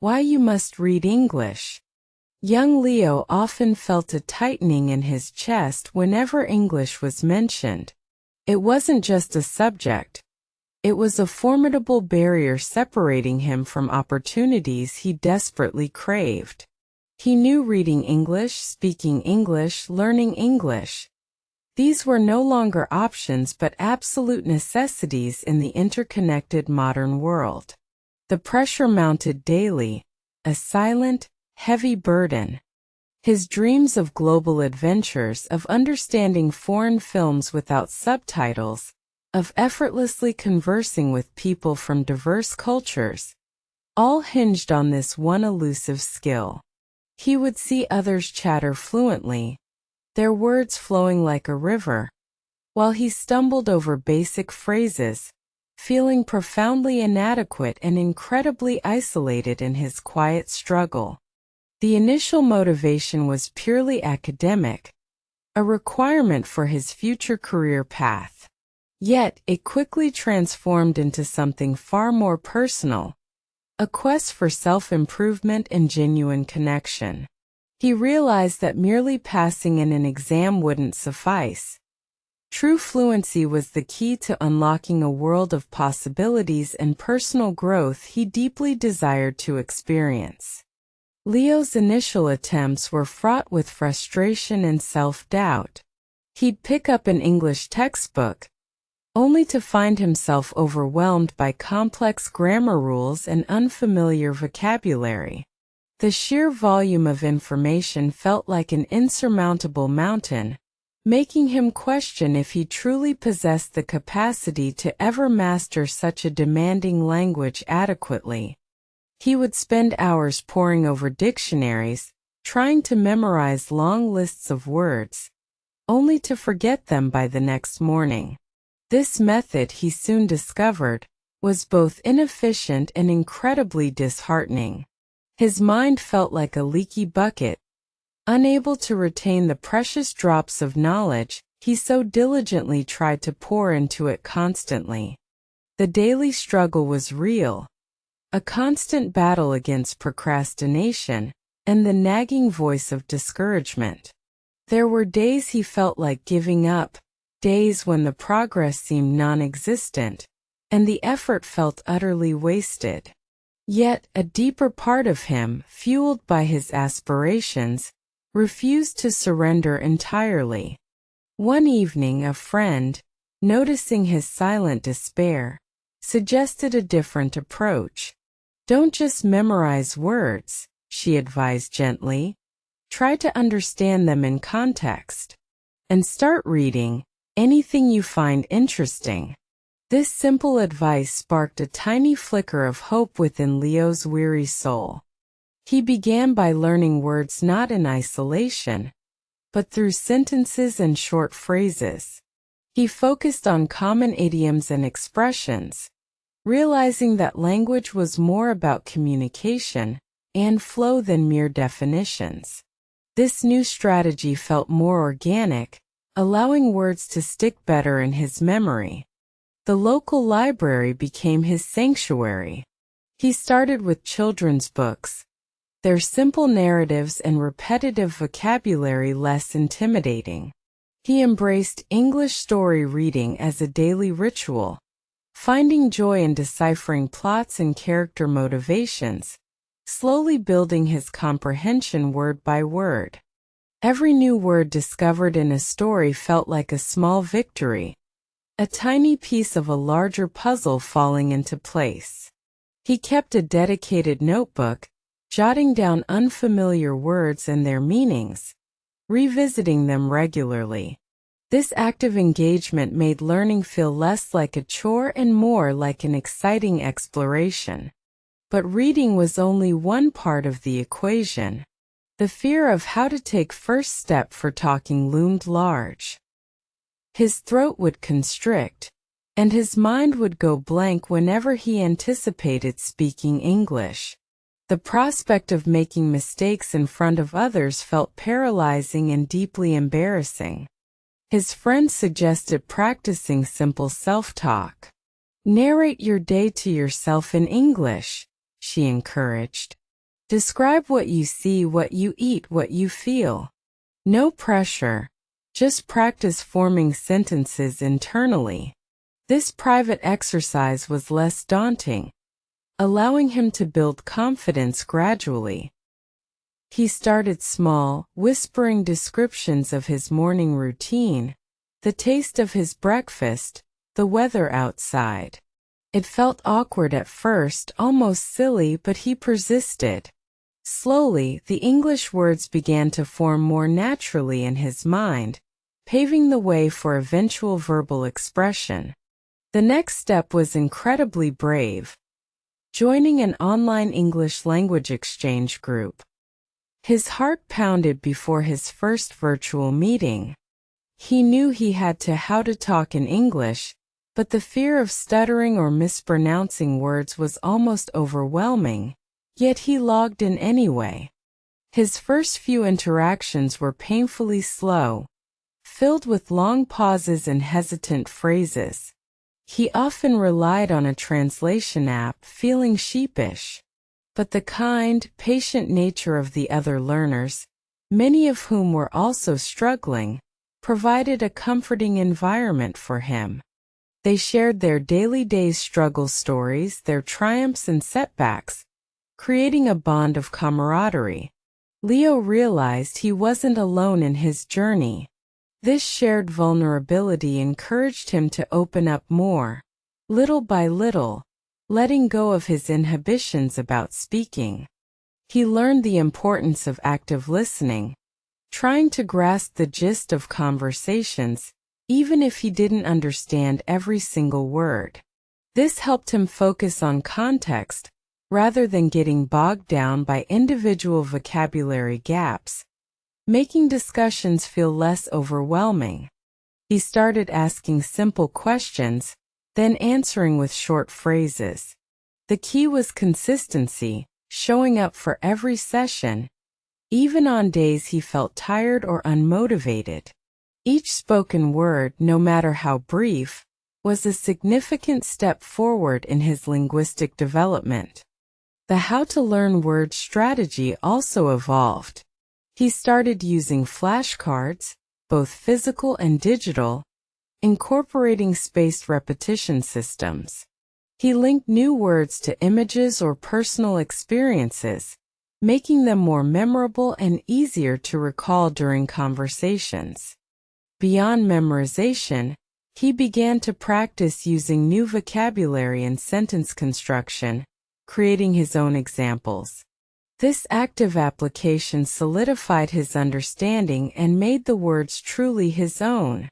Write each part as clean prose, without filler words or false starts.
Why you must read English. Young Leo often felt a tightening in his chest whenever English was mentioned. It wasn't just a subject. It was a formidable barrier separating him from opportunities he desperately craved. He knew reading English, speaking English, learning English. These were no longer options but absolute necessities in the interconnected modern world. The pressure mounted daily, a silent, heavy burden. His dreams of global adventures, of understanding foreign films without subtitles, of effortlessly conversing with people from diverse cultures, all hinged on this one elusive skill. He would see others chatter fluently, their words flowing like a river, while he stumbled over basic phrases, feeling profoundly inadequate and incredibly isolated in his quiet struggle. The initial motivation was purely academic, a requirement for his future career path. Yet, it quickly transformed into something far more personal, a quest for self-improvement and genuine connection. He realized that merely passing in an exam wouldn't suffice. True fluency was the key to unlocking a world of possibilities and personal growth he deeply desired to experience. Leo's initial attempts were fraught with frustration and self-doubt. He'd pick up an English textbook, only to find himself overwhelmed by complex grammar rules and unfamiliar vocabulary. The sheer volume of information felt like an insurmountable mountain, making him question if he truly possessed the capacity to ever master such a demanding language adequately. He would spend hours poring over dictionaries, trying to memorize long lists of words, only to forget them by the next morning. This method, he soon discovered, was both inefficient and incredibly disheartening. His mind felt like a leaky bucket, unable to retain the precious drops of knowledge he so diligently tried to pour into it constantly. The daily struggle was real, a constant battle against procrastination and the nagging voice of discouragement. There were days he felt like giving up, days when the progress seemed non-existent, and the effort felt utterly wasted. Yet, a deeper part of him, fueled by his aspirations, refused to surrender entirely. One evening, a friend, noticing his silent despair, suggested a different approach. "Don't just memorize words," she advised gently. "Try to understand them in context. And start reading anything you find interesting." This simple advice sparked a tiny flicker of hope within Leo's weary soul. He began by learning words not in isolation, but through sentences and short phrases. He focused on common idioms and expressions, realizing that language was more about communication and flow than mere definitions. This new strategy felt more organic, allowing words to stick better in his memory. The local library became his sanctuary. He started with children's books, their simple narratives and repetitive vocabulary less intimidating. He embraced English story reading as a daily ritual, finding joy in deciphering plots and character motivations, slowly building his comprehension word by word. Every new word discovered in a story felt like a small victory, a tiny piece of a larger puzzle falling into place. He kept a dedicated notebook, jotting down unfamiliar words and their meanings, revisiting them regularly. This active engagement made learning feel less like a chore and more like an exciting exploration. But reading was only one part of the equation. The fear of how to take first step for talking loomed large. His throat would constrict, and his mind would go blank whenever he anticipated speaking English. The prospect of making mistakes in front of others felt paralyzing and deeply embarrassing. His friends suggested practicing simple self-talk. "Narrate your day to yourself in English," she encouraged. Describe what you see, what you eat, what you feel. No pressure. Just practice forming sentences internally. This private exercise was less daunting, allowing him to build confidence gradually. He started small, whispering descriptions of his morning routine, the taste of his breakfast, the weather outside. It felt awkward at first, almost silly, but he persisted. Slowly, the English words began to form more naturally in his mind, paving the way for eventual verbal expression. The next step was incredibly brave: joining an online English language exchange group. His heart pounded before his first virtual meeting. He knew he had how to talk in English, but the fear of stuttering or mispronouncing words was almost overwhelming, yet he logged in anyway. His first few interactions were painfully slow, filled with long pauses and hesitant phrases. He often relied on a translation app, feeling sheepish. But the kind, patient nature of the other learners, many of whom were also struggling, provided a comforting environment for him. They shared their daily struggle stories, their triumphs and setbacks, creating a bond of camaraderie. Leo realized he wasn't alone in his journey. This shared vulnerability encouraged him to open up more, little by little, letting go of his inhibitions about speaking. He learned the importance of active listening, trying to grasp the gist of conversations, even if he didn't understand every single word. This helped him focus on context, rather than getting bogged down by individual vocabulary gaps, making discussions feel less overwhelming. He started asking simple questions, then answering with short phrases. The key was consistency, showing up for every session, even on days he felt tired or unmotivated. Each spoken word, no matter how brief, was a significant step forward in his linguistic development. The how to learn words strategy also evolved. He started using flashcards, both physical and digital, incorporating spaced repetition systems. He linked new words to images or personal experiences, making them more memorable and easier to recall during conversations. Beyond memorization, he began to practice using new vocabulary and sentence construction, creating his own examples. This active application solidified his understanding and made the words truly his own.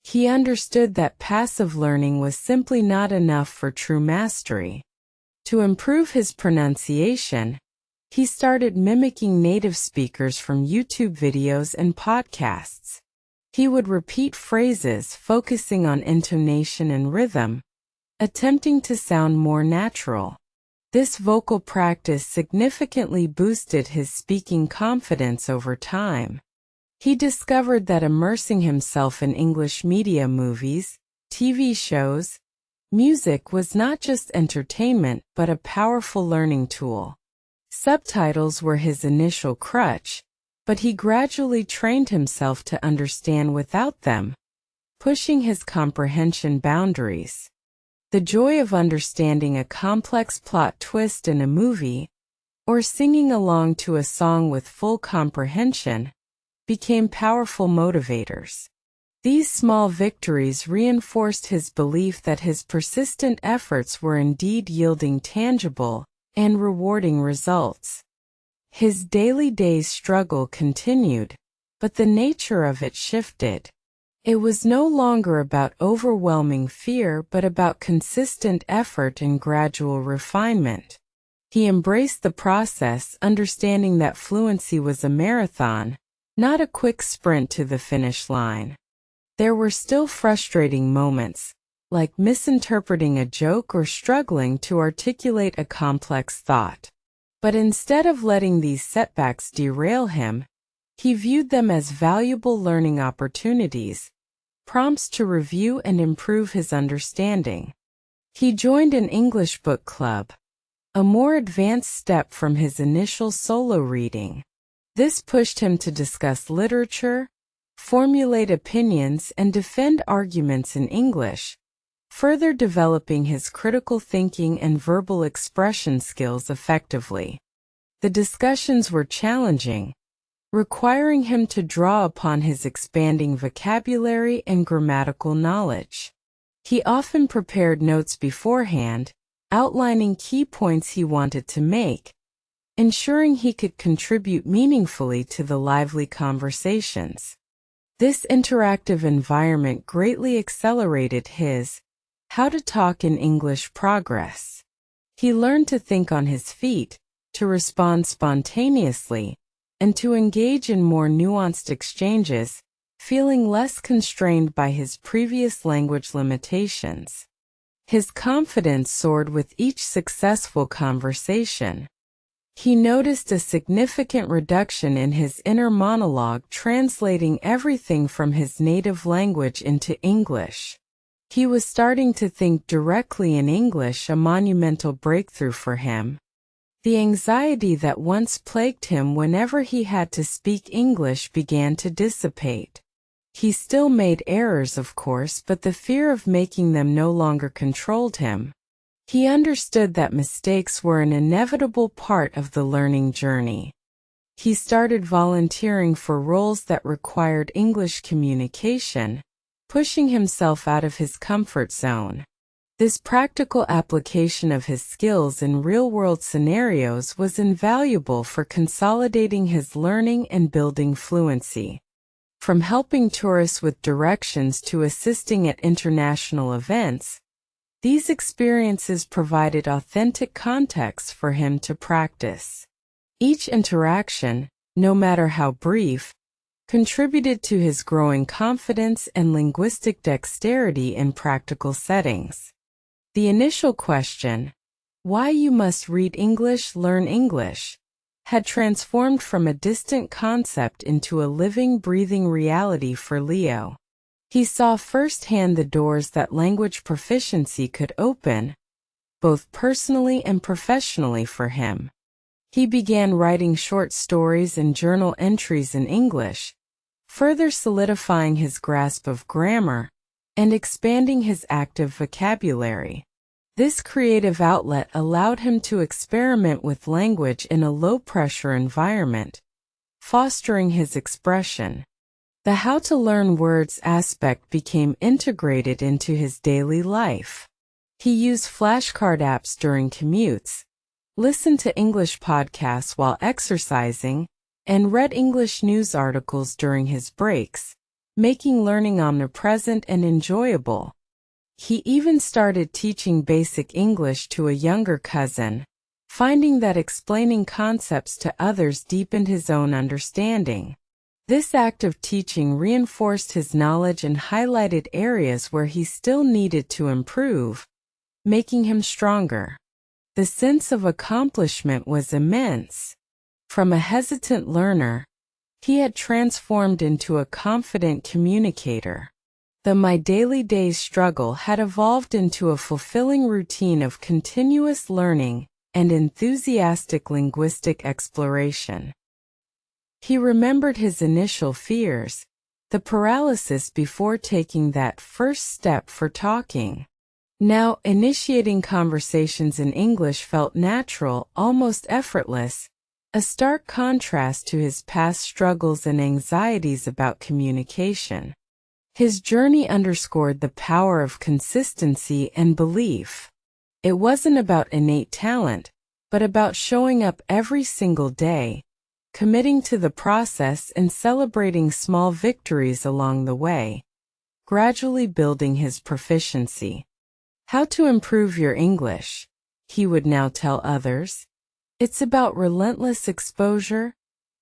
He understood that passive learning was simply not enough for true mastery. To improve his pronunciation, he started mimicking native speakers from YouTube videos and podcasts. He would repeat phrases, focusing on intonation and rhythm, attempting to sound more natural. This vocal practice significantly boosted his speaking confidence over time. He discovered that immersing himself in English media, movies, TV shows, music was not just entertainment but a powerful learning tool. Subtitles were his initial crutch, but he gradually trained himself to understand without them, pushing his comprehension boundaries. The joy of understanding a complex plot twist in a movie, or singing along to a song with full comprehension, became powerful motivators. These small victories reinforced his belief that his persistent efforts were indeed yielding tangible and rewarding results. His daily struggle continued, but the nature of it shifted. It was no longer about overwhelming fear but about consistent effort and gradual refinement. He embraced the process, understanding that fluency was a marathon, not a quick sprint to the finish line. There were still frustrating moments, like misinterpreting a joke or struggling to articulate a complex thought. But instead of letting these setbacks derail him, he viewed them as valuable learning opportunities, prompts to review and improve his understanding. He joined an English book club, a more advanced step from his initial solo reading. This pushed him to discuss literature, formulate opinions, and defend arguments in English, further developing his critical thinking and verbal expression skills effectively. The discussions were challenging, requiring him to draw upon his expanding vocabulary and grammatical knowledge. He often prepared notes beforehand, outlining key points he wanted to make, ensuring he could contribute meaningfully to the lively conversations. This interactive environment greatly accelerated his how to talk in English progress. He learned to think on his feet, to respond spontaneously, and to engage in more nuanced exchanges, feeling less constrained by his previous language limitations. His confidence soared with each successful conversation. He noticed a significant reduction in his inner monologue, translating everything from his native language into English. He was starting to think directly in English, a monumental breakthrough for him. The anxiety that once plagued him whenever he had to speak English began to dissipate. He still made errors, of course, but the fear of making them no longer controlled him. He understood that mistakes were an inevitable part of the learning journey. He started volunteering for roles that required English communication, pushing himself out of his comfort zone. This practical application of his skills in real-world scenarios was invaluable for consolidating his learning and building fluency. From helping tourists with directions to assisting at international events, these experiences provided authentic context for him to practice. Each interaction, no matter how brief, contributed to his growing confidence and linguistic dexterity in practical settings. The initial question, "Why you must read English, learn English?" had transformed from a distant concept into a living, breathing reality for Leo. He saw firsthand the doors that language proficiency could open, both personally and professionally for him. He began writing short stories and journal entries in English, further solidifying his grasp of grammar and expanding his active vocabulary. This creative outlet allowed him to experiment with language in a low-pressure environment, fostering his expression. The how to learn words aspect became integrated into his daily life. He used flashcard apps during commutes, listened to English podcasts while exercising, and read English news articles during his breaks, making learning omnipresent and enjoyable. He even started teaching basic English to a younger cousin, finding that explaining concepts to others deepened his own understanding. This act of teaching reinforced his knowledge and highlighted areas where he still needed to improve, making him stronger. The sense of accomplishment was immense. From a hesitant learner, he had transformed into a confident communicator. The My Daily Days struggle had evolved into a fulfilling routine of continuous learning and enthusiastic linguistic exploration. He remembered his initial fears, the paralysis before taking that first step for talking. Now, initiating conversations in English felt natural, almost effortless, a stark contrast to his past struggles and anxieties about communication. His journey underscored the power of consistency and belief. It wasn't about innate talent, but about showing up every single day, committing to the process and celebrating small victories along the way, gradually building his proficiency. How to improve your English, he would now tell others. It's about relentless exposure,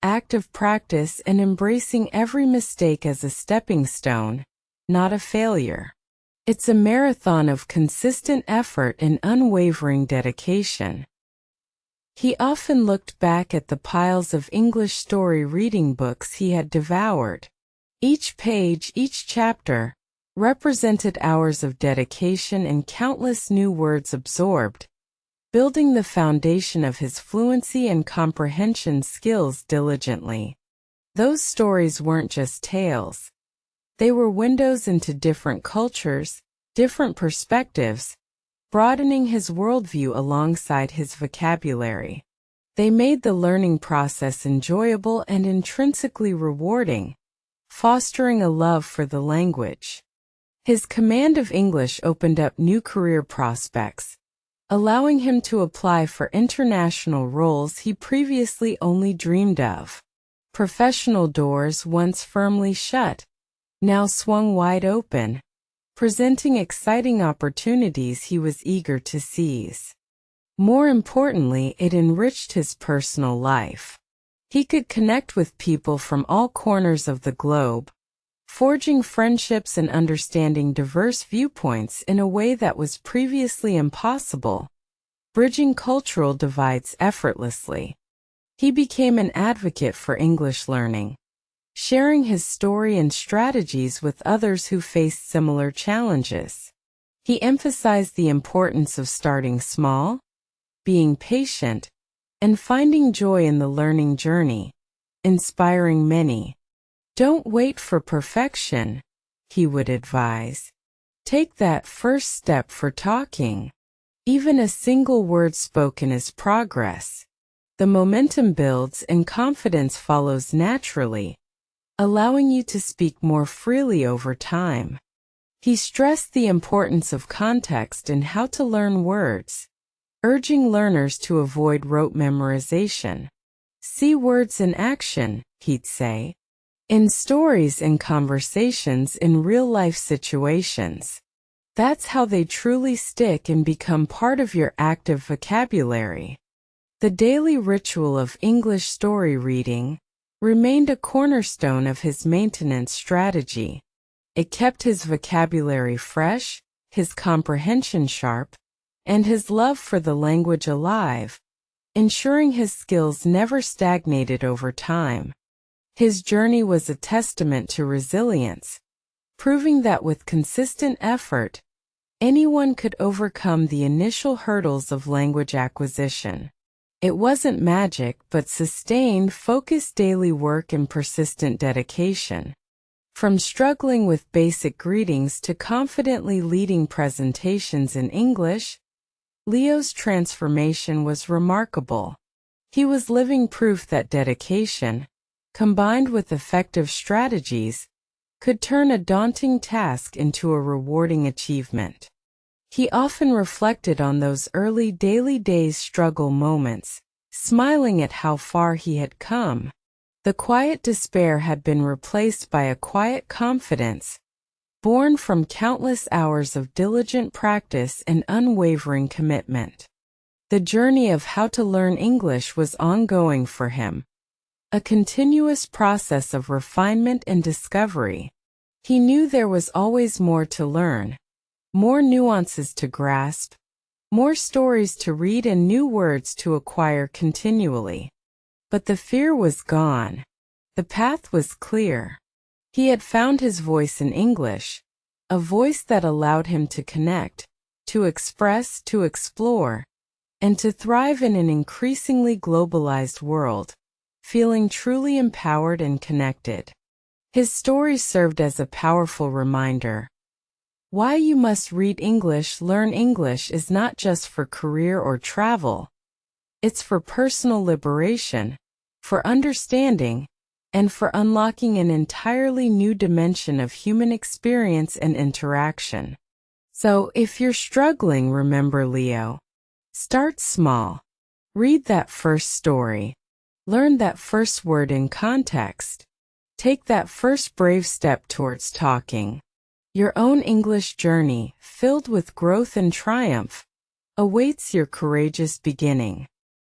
active practice, and embracing every mistake as a stepping stone, not a failure. It's a marathon of consistent effort and unwavering dedication. He often looked back at the piles of English story reading books he had devoured. Each page, each chapter, represented hours of dedication and countless new words absorbed, building the foundation of his fluency and comprehension skills diligently. Those stories weren't just tales. They were windows into different cultures, different perspectives, broadening his worldview alongside his vocabulary. They made the learning process enjoyable and intrinsically rewarding, fostering a love for the language. His command of English opened up new career prospects, allowing him to apply for international roles he previously only dreamed of. Professional doors once firmly shut, now swung wide open, presenting exciting opportunities he was eager to seize. More importantly, it enriched his personal life. He could connect with people from all corners of the globe, forging friendships and understanding diverse viewpoints in a way that was previously impossible, bridging cultural divides effortlessly. He became an advocate for English learning, sharing his story and strategies with others who faced similar challenges. He emphasized the importance of starting small, being patient, and finding joy in the learning journey, inspiring many. Don't wait for perfection, he would advise. Take that first step for talking. Even a single word spoken is progress. The momentum builds and confidence follows naturally, allowing you to speak more freely over time. He stressed the importance of context and how to learn words, urging learners to avoid rote memorization. See words in action, he'd say, in stories and conversations in real-life situations. That's how they truly stick and become part of your active vocabulary. The daily ritual of English story reading remained a cornerstone of his maintenance strategy. It kept his vocabulary fresh, his comprehension sharp, and his love for the language alive, ensuring his skills never stagnated over time. His journey was a testament to resilience, proving that with consistent effort, anyone could overcome the initial hurdles of language acquisition. It wasn't magic, but sustained, focused daily work and persistent dedication. From struggling with basic greetings to confidently leading presentations in English, Leo's transformation was remarkable. He was living proof that dedication, combined with effective strategies, could turn a daunting task into a rewarding achievement. He often reflected on those early daily days struggle moments, smiling at how far he had come. The quiet despair had been replaced by a quiet confidence, born from countless hours of diligent practice and unwavering commitment. The journey of how to learn English was ongoing for him, a continuous process of refinement and discovery. He knew there was always more to learn, more nuances to grasp, more stories to read and new words to acquire continually. But the fear was gone. The path was clear. He had found his voice in English, a voice that allowed him to connect, to express, to explore, and to thrive in an increasingly globalized world, feeling truly empowered and connected. His story served as a powerful reminder. Why you must read English, learn English is not just for career or travel. It's for personal liberation, for understanding, and for unlocking an entirely new dimension of human experience and interaction. So, if you're struggling, remember Leo. Start small. Read that first story. Learn that first word in context. Take that first brave step towards talking. Your own English journey, filled with growth and triumph, awaits your courageous beginning.